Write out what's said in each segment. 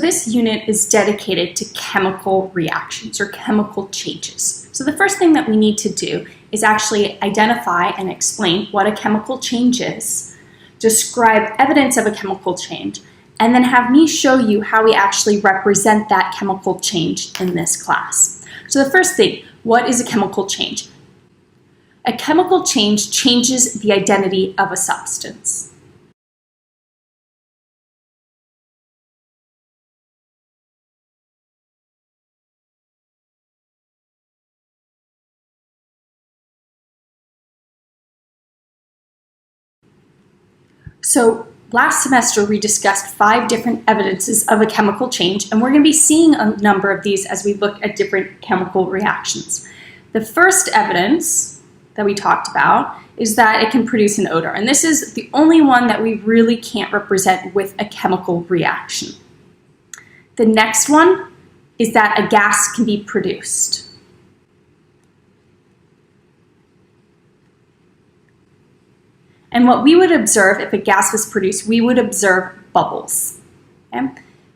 this unit is dedicated to chemical reactions or chemical changes. So the first thing that we need to do is actually identify and explain what a chemical change is, describe evidence of a chemical change, and then have me show you how we actually represent that chemical change in this class. So the first thing, what is a chemical change? A chemical change changes the identity of a substance. So last semester we discussed 5 different evidences of a chemical change, and we're going to be seeing a number of these as we look at different chemical reactions. The first evidence that we talked about is that it can produce an odor, and this is the only one that we really can't represent with a chemical reaction. The next one is that a gas can be produced. And what we would observe if a gas was produced, we would observe bubbles. Okay?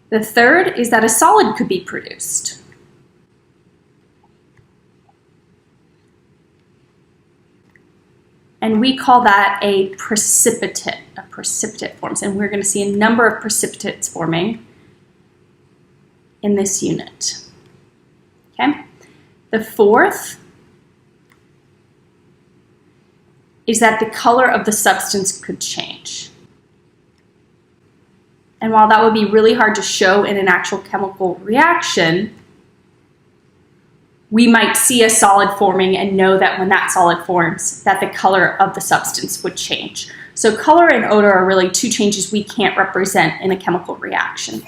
The third is that a solid could be produced. And we call that a precipitate. A precipitate forms, and we're going to see a number of precipitates forming in this unit. Okay? The fourth is that the color of the substance could change. And while that would be really hard to show in an actual chemical reaction, we might see a solid forming and know that when that solid forms, that the color of the substance would change. So color and odor are really 2 changes we can't represent in a chemical reaction.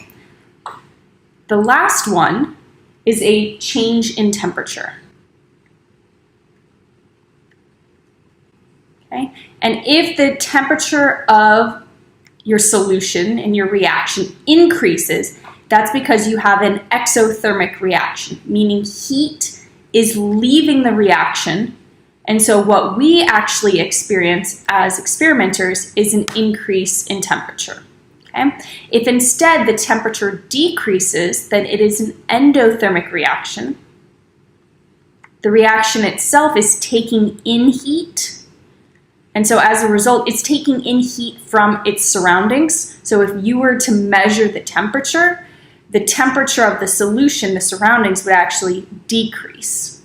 The last one is a change in temperature. Okay? And if the temperature of your solution in your reaction increases, that's because you have an exothermic reaction, meaning heat is leaving the reaction. And so what we actually experience as experimenters is an increase in temperature. Okay? If instead the temperature decreases, then it is an endothermic reaction. The reaction itself is taking in heat. And so as a result, it's taking in heat from its surroundings. So if you were to measure the temperature of the solution, the surroundings would actually decrease.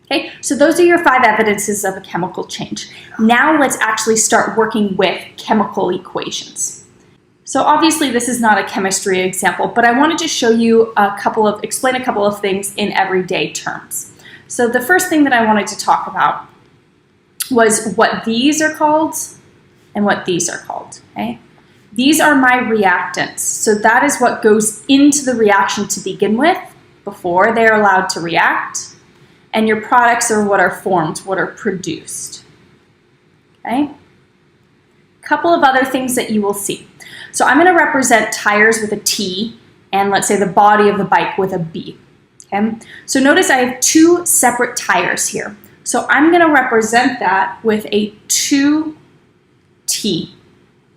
Okay, so those are your 5 evidences of a chemical change. Now let's actually start working with chemical equations. So obviously this is not a chemistry example, but I wanted to show you explain a couple of things in everyday terms. So the first thing that I wanted to talk about was what these are called and what these are called. Okay? These are my reactants. So that is what goes into the reaction to begin with before they're allowed to react. And your products are what are formed, what are produced. Okay? A couple of other things that you will see. So I'm going to represent tires with a T and let's say the body of the bike with a B. Okay? So notice I have 2 separate tires here. So I'm going to represent that with a 2T.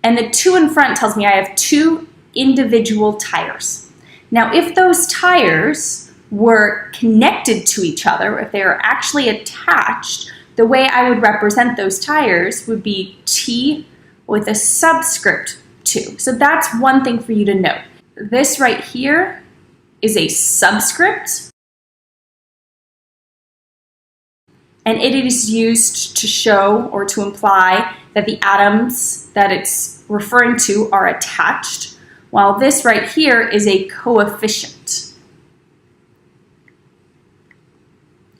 And the 2 in front tells me I have 2 individual tires. Now, if those tires were connected to each other, if they are actually attached, the way I would represent those tires would be T with a subscript 2. So that's one thing for you to note. This right here is a subscript. And it is used to show or to imply that the atoms that it's referring to are attached, while this right here is a coefficient.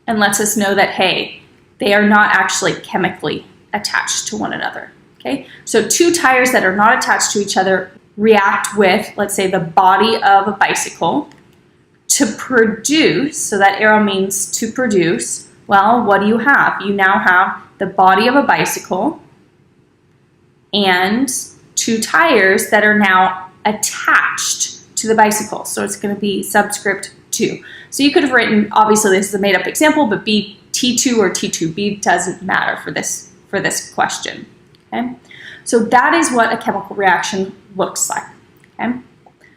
And lets us know that, hey, they are not actually chemically attached to one another. Okay? So 2 tires that are not attached to each other react with, let's say, the body of a bicycle to produce, so that arrow means to produce. Well, what do you have? You now have the body of a bicycle and 2 tires that are now attached to the bicycle. So it's going to be subscript 2. So you could have written, obviously this is a made up example, but be T2 or T2B doesn't matter for this question. Okay? So that is what a chemical reaction looks like. Okay?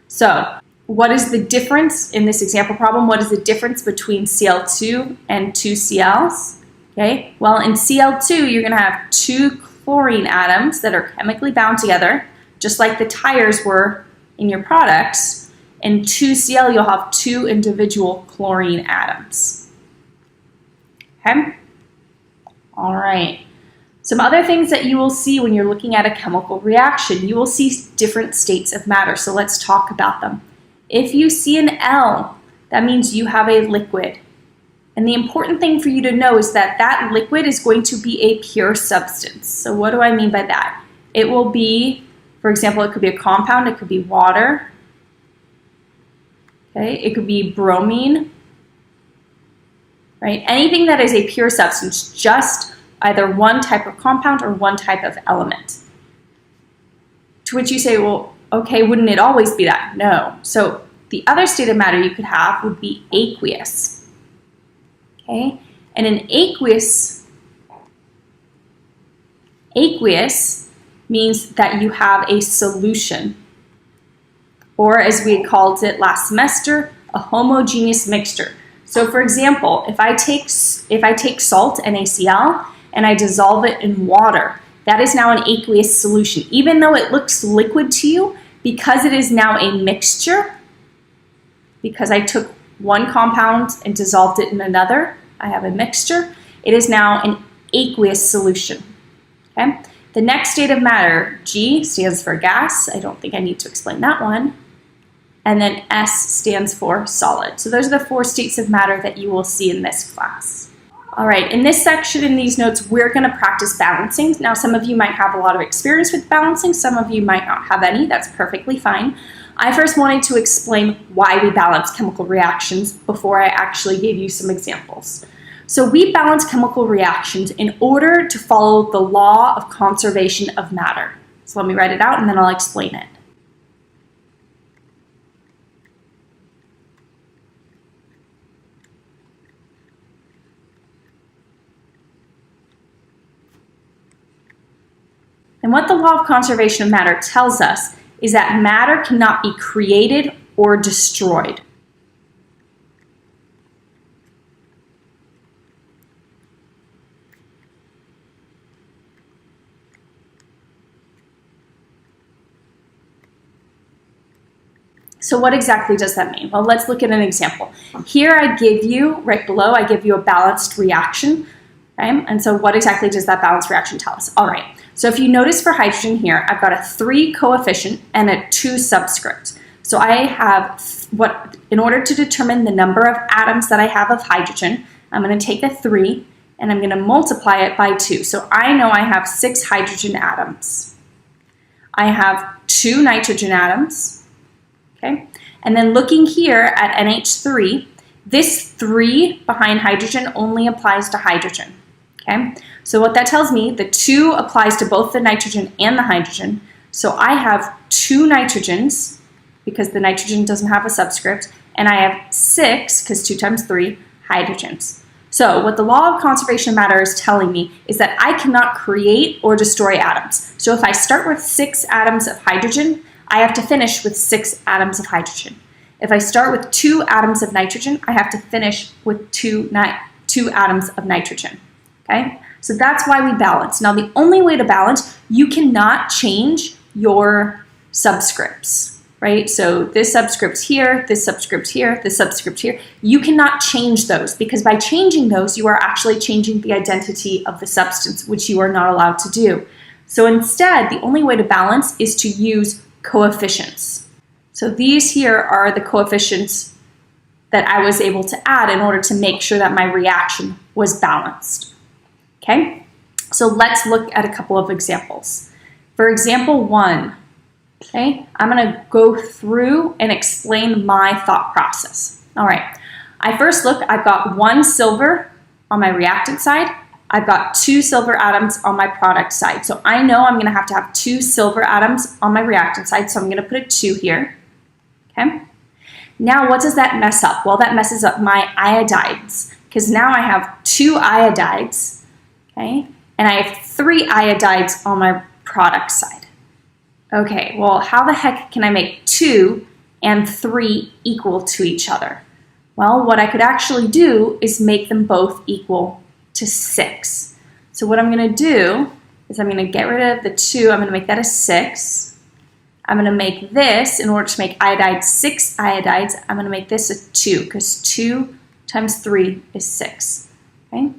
So what is the difference in this example problem? What is the difference between Cl2 and 2 Cls? Okay, well, in Cl2, you're going to have 2 chlorine atoms that are chemically bound together, just like the tires were in your products. In 2Cl, you'll have 2 individual chlorine atoms. Okay? All right. Some other things that you will see when you're looking at a chemical reaction, you will see different states of matter. So let's talk about them. If you see an L, that means you have a liquid. And the important thing for you to know is that that liquid is going to be a pure substance. So what do I mean by that? It will be, for example, it could be a compound, it could be water. Okay, it could be bromine. Right? Anything that is a pure substance, just either one type of compound or one type of element. To which you say, well, okay, wouldn't it always be that? No. So the other state of matter you could have would be aqueous. Okay? And an aqueous means that you have a solution. Or as we called it last semester, a homogeneous mixture. So for example, if I take salt, NaCl, and I dissolve it in water, that is now an aqueous solution. Even though it looks liquid to you, because it is now a mixture, because I took one compound and dissolved it in another, I have a mixture, it is now an aqueous solution. Okay? The next state of matter, G, stands for gas. I don't think I need to explain that one. And then S stands for solid. So those are the 4 states of matter that you will see in this class. All right, in this section, in these notes, we're going to practice balancing. Now, some of you might have a lot of experience with balancing. Some of you might not have any. That's perfectly fine. I first wanted to explain why we balance chemical reactions before I actually gave you some examples. So we balance chemical reactions in order to follow the law of conservation of matter. So let me write it out and then I'll explain it. And what the law of conservation of matter tells us is that matter cannot be created or destroyed. So what exactly does that mean? Well, let's look at an example. Here I give you, right below, I give you a balanced reaction. Okay? And so what exactly does that balanced reaction tell us? All right. So if you notice for hydrogen here, I've got a 3 coefficient and a 2 subscript. So I have in order to determine the number of atoms that I have of hydrogen, I'm going to take a 3 and I'm going to multiply it by 2. So I know I have 6 hydrogen atoms. I have 2 nitrogen atoms. Okay? And then looking here at NH3, this 3 behind hydrogen only applies to hydrogen. Okay? So what that tells me, the 2 applies to both the nitrogen and the hydrogen. So I have 2 nitrogens, because the nitrogen doesn't have a subscript, and I have 6, because 2 times 3, hydrogens. So what the law of conservation of matter is telling me is that I cannot create or destroy atoms. So if I start with 6 atoms of hydrogen, I have to finish with 6 atoms of hydrogen. If I start with 2 atoms of nitrogen, I have to finish with 2 atoms of nitrogen. Okay? So that's why we balance. Now, the only way to balance, you cannot change your subscripts, right? So this subscript's here, this subscript's here, this subscript here. You cannot change those because by changing those, you are actually changing the identity of the substance, which you are not allowed to do. So instead, the only way to balance is to use coefficients. So these here are the coefficients that I was able to add in order to make sure that my reaction was balanced. Okay, so let's look at a couple of examples. For example 1, okay, I'm going to go through and explain my thought process. All right, I first look, I've got 1 silver on my reactant side. I've got 2 silver atoms on my product side. So I know I'm going to have 2 silver atoms on my reactant side, so I'm going to put a 2 here. Okay, now what does that mess up? Well, that messes up my iodides because now I have 2 iodides. Okay, and I have 3 iodides on my product side. Okay, well, how the heck can I make 2 and 3 equal to each other? Well, what I could actually do is make them both equal to 6. So what I'm going to do is I'm going to get rid of the 2. I'm going to make that a 6. I'm going to make this, in order to make iodide 6 iodides, I'm going to make this a 2, because 2 times 3 is 6. Okay?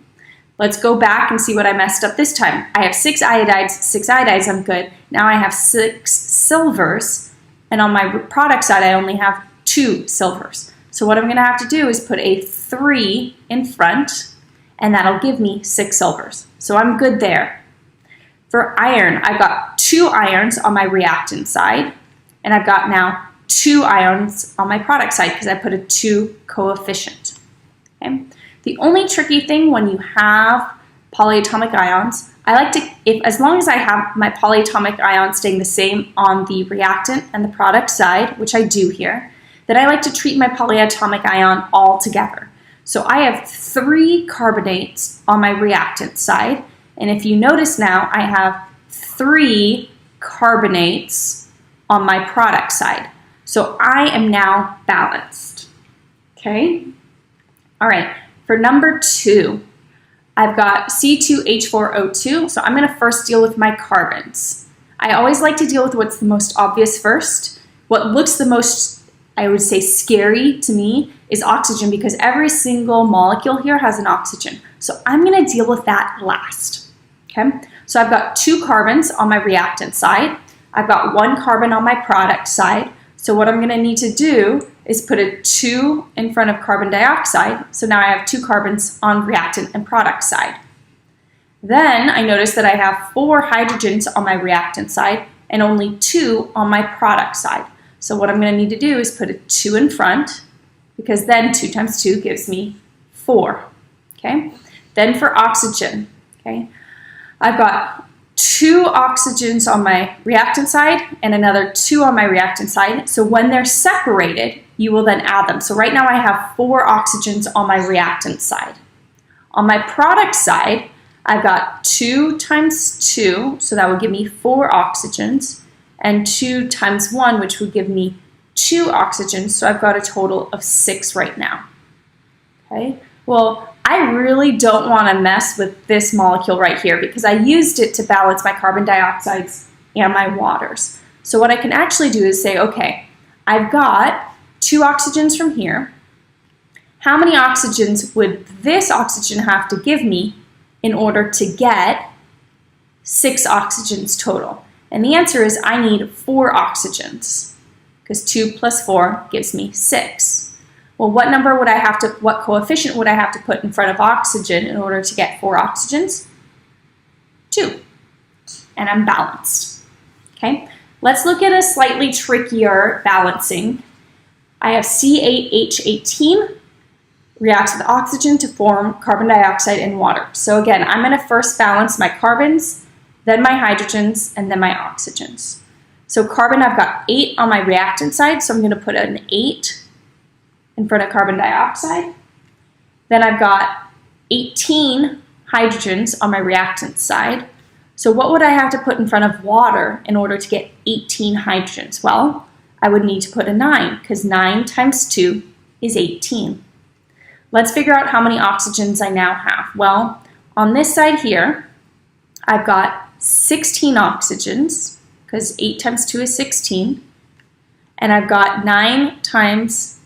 Let's go back and see what I messed up this time. I have 6 iodides, I'm good. Now I have 6 silvers, and on my product side I only have 2 silvers. So what I'm going to have to do is put a 3 in front, and that'll give me 6 silvers. So I'm good there. For iron, I've got 2 irons on my reactant side, and I've got now 2 ions on my product side because I put a 2 coefficient. Okay? The only tricky thing when you have polyatomic ions, I like to, as long as I have my polyatomic ions staying the same on the reactant and the product side, which I do here, then I like to treat my polyatomic ion all together. So I have 3 carbonates on my reactant side, and if you notice now, I have 3 carbonates on my product side. So I am now balanced. Okay? All right, for number 2, I've got C2H4O2, so I'm going to first deal with my carbons. I always like to deal with what's the most obvious first. What looks the most, I would say, scary to me is oxygen, because every single molecule here has an oxygen. So I'm going to deal with that last. Okay, so I've got 2 carbons on my reactant side. I've got 1 carbon on my product side. So what I'm going to need to do is put a 2 in front of carbon dioxide. So now I have 2 carbons on reactant and product side. Then I notice that I have 4 hydrogens on my reactant side and only 2 on my product side. So what I'm going to need to do is put a 2 in front, because then 2 times 2 gives me 4. Okay. Then for oxygen, okay, I've got 2 oxygens on my reactant side and another 2 on my reactant side. So when they're separated, you will then add them. So right now I have 4 oxygens on my reactant side. On my product side, I've got 2 times 2, so that would give me 4 oxygens, and 2 times 1, which would give me 2 oxygens. So I've got a total of 6 right now. Okay, well, I really don't want to mess with this molecule right here, because I used it to balance my carbon dioxides and my waters. So what I can actually do is say, okay, I've got 2 oxygens from here. How many oxygens would this oxygen have to give me in order to get 6 oxygens total? And the answer is I need 4 oxygens, because 2 plus 4 gives me 6. Well, what number would I have to, what coefficient would I have to put in front of oxygen in order to get 4 oxygens? 2. And I'm balanced. Okay, let's look at a slightly trickier balancing. I have C8H18 reacts with oxygen to form carbon dioxide and water. So again, I'm going to first balance my carbons, then my hydrogens, and then my oxygens. So carbon, I've got 8 on my reactant side, so I'm going to put an 8 in front of carbon dioxide. Then I've got 18 hydrogens on my reactant side. So what would I have to put in front of water in order to get 18 hydrogens? Well, I would need to put a 9, because 9 times 2 is 18. Let's figure out how many oxygens I now have. Well, on this side here, I've got 16 oxygens, because 8 times 2 is 16. And I've got 9 times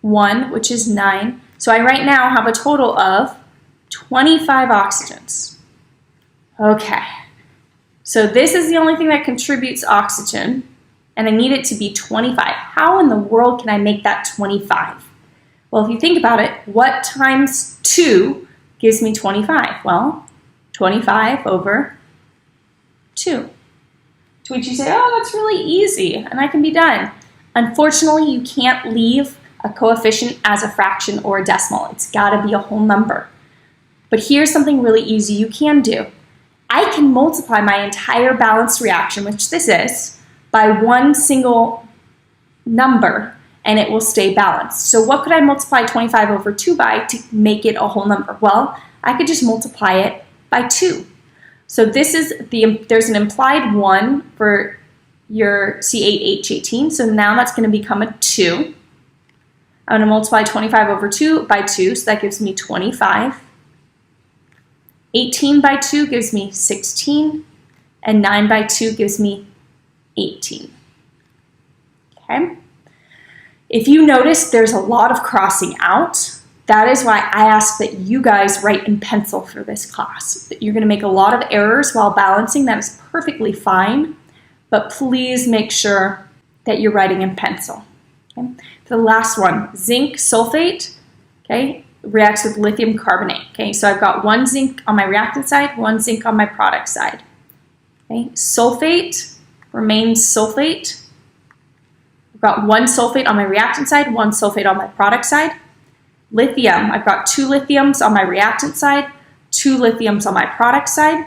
1, which is 9. So I right now have a total of 25 oxygens. Okay, so this is the only thing that contributes oxygen, and I need it to be 25. How in the world can I make that 25? Well, if you think about it, what times 2 gives me 25? Well, 25 over 2. To which you say, oh, that's really easy, and I can be done. Unfortunately, you can't leave a coefficient as a fraction or a decimal. It's got to be a whole number. But here's something really easy you can do. I can multiply my entire balanced reaction, which this is, by one single number, and it will stay balanced. So what could I multiply 25 over 2 by to make it a whole number? Well, I could just multiply it by 2. So this is there's an implied 1 for your C8H18. So now that's going to become a 2. I'm going to multiply 25 over 2 by 2, so that gives me 25. 18 by 2 gives me 16, and 9 by 2 gives me 18. Okay? If you notice there's a lot of crossing out, that is why I ask that you guys write in pencil for this class. You're going to make a lot of errors while balancing. That is perfectly fine, but please make sure that you're writing in pencil. Okay? The last one, zinc sulfate, okay, reacts with lithium carbonate. Okay, so I've got one zinc on my reactant side, one zinc on my product side. Okay, sulfate remains sulfate. I've got one sulfate on my reactant side, one sulfate on my product side. Lithium, I've got 2 lithiums on my reactant side, 2 lithiums on my product side.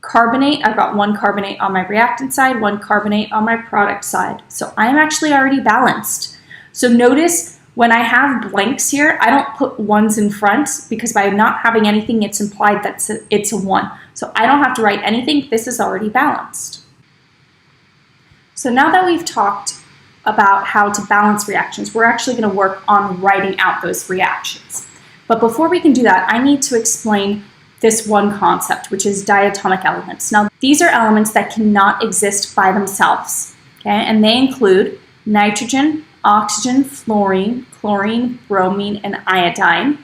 Carbonate, I've got 1 carbonate on my reactant side, 1 carbonate on my product side. So I'm actually already balanced. So notice when I have blanks here, I don't put 1s in front because by not having anything, it's implied that it's a 1. So I don't have to write anything. This is already balanced. So now that we've talked about how to balance reactions, we're actually going to work on writing out those reactions. But before we can do that, I need to explain this one concept, which is diatomic elements. Now, these are elements that cannot exist by themselves, okay? And they include nitrogen, oxygen, fluorine, chlorine, bromine, and iodine,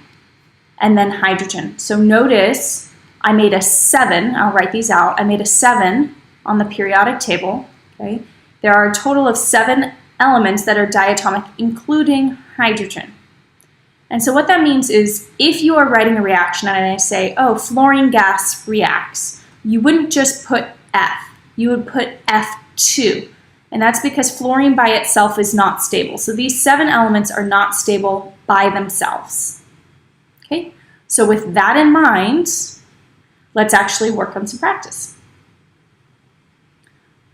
and then hydrogen. So notice I made a 7, I'll write these out, I made a 7 on the periodic table, okay? There are a total of 7 elements that are diatomic, including hydrogen. And so what that means is if you are writing a reaction and I say, oh, fluorine gas reacts, you wouldn't just put F, you would put F2. And that's because fluorine by itself is not stable. So these 7 elements are not stable by themselves. Okay, so with that in mind, let's actually work on some practice.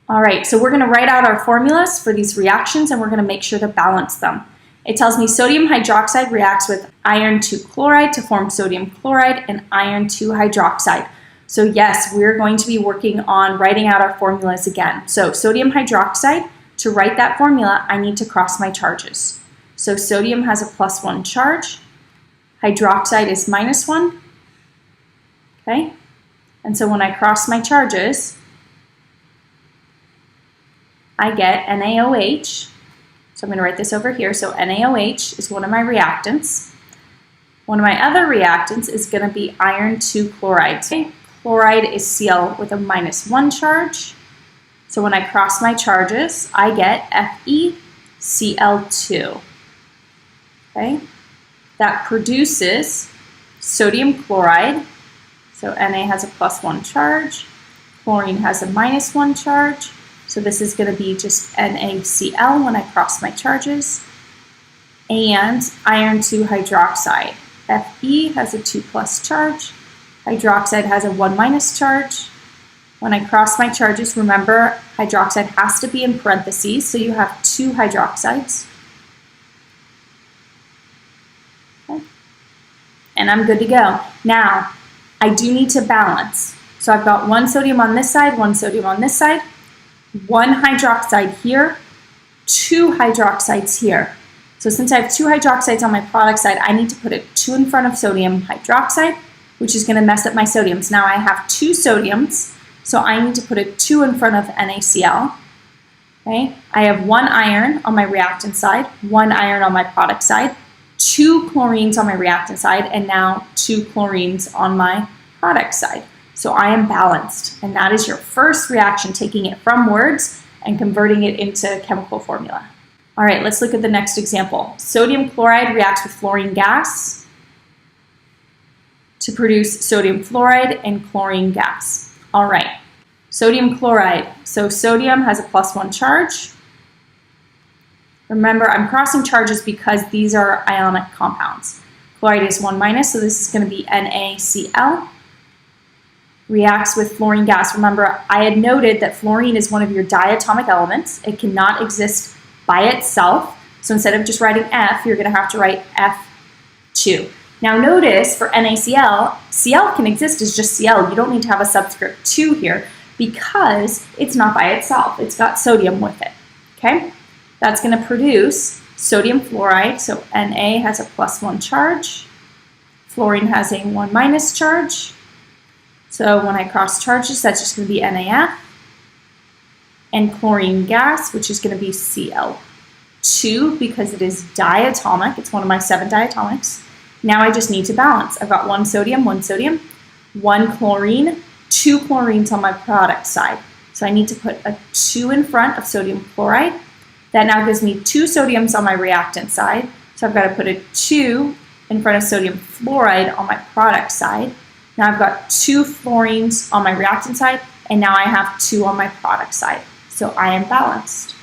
All right, so we're going to write out our formulas for these reactions and we're going to make sure to balance them. It tells me sodium hydroxide reacts with iron 2 chloride to form sodium chloride and iron 2 hydroxide. So yes, we're going to be working on writing out our formulas again. So sodium hydroxide, to write that formula, I need to cross my charges. So sodium has a +1 charge, hydroxide is -1, okay? And so when I cross my charges, I get NaOH. So I'm going to write this over here. So NaOH is one of my reactants. One of my other reactants is going to be iron 2 chloride. Okay? Chloride is Cl with a -1 charge. So when I cross my charges, I get FeCl2. Okay? That produces sodium chloride. So Na has a +1 charge. Chlorine has a -1 charge. So this is going to be just NaCl when I cross my charges. And iron 2 hydroxide. Fe has a 2+ charge. Hydroxide has a 1- charge. When I cross my charges, remember hydroxide has to be in parentheses, so you have 2 hydroxides. Okay. And I'm good to go. Now, I do need to balance. So I've got 1 sodium on this side, 1 sodium on this side, 1 hydroxide here, 2 hydroxides here. So since I have 2 hydroxides on my product side, I need to put a 2 in front of sodium hydroxide, which is going to mess up my sodiums. Now I have 2 sodiums, so I need to put a 2 in front of NaCl. Okay? I have 1 iron on my reactant side, 1 iron on my product side, 2 chlorines on my reactant side, and now 2 chlorines on my product side. So I am balanced, and that is your first reaction, taking it from words and converting it into chemical formula. All right, let's look at the next example. Sodium chloride reacts with fluorine gas to produce sodium fluoride and chlorine gas. All right, sodium chloride. So sodium has a +1 charge. Remember, I'm crossing charges because these are ionic compounds. Chloride is 1-, so this is going to be NaCl. Reacts with fluorine gas. Remember, I had noted that fluorine is one of your diatomic elements. It cannot exist by itself. So instead of just writing F, you're going to have to write F2. Now notice for NaCl, Cl can exist as just Cl. You don't need to have a subscript 2 here because it's not by itself. It's got sodium with it, okay? That's going to produce sodium fluoride, so Na has a +1 charge. Fluorine has a 1- charge. So when I cross charge this, that's just going to be NaF. And chlorine gas, which is going to be Cl2 because it is diatomic. It's one of my 7 diatomics. Now I just need to balance. I've got 1 sodium, 1 sodium, 1 chlorine, 2 chlorines on my product side. So I need to put a 2 in front of sodium chloride. That now gives me 2 sodiums on my reactant side. So I've got to put a 2 in front of sodium fluoride on my product side. Now I've got 2 fluorines on my reactant side, and now I have 2 on my product side. So I am balanced.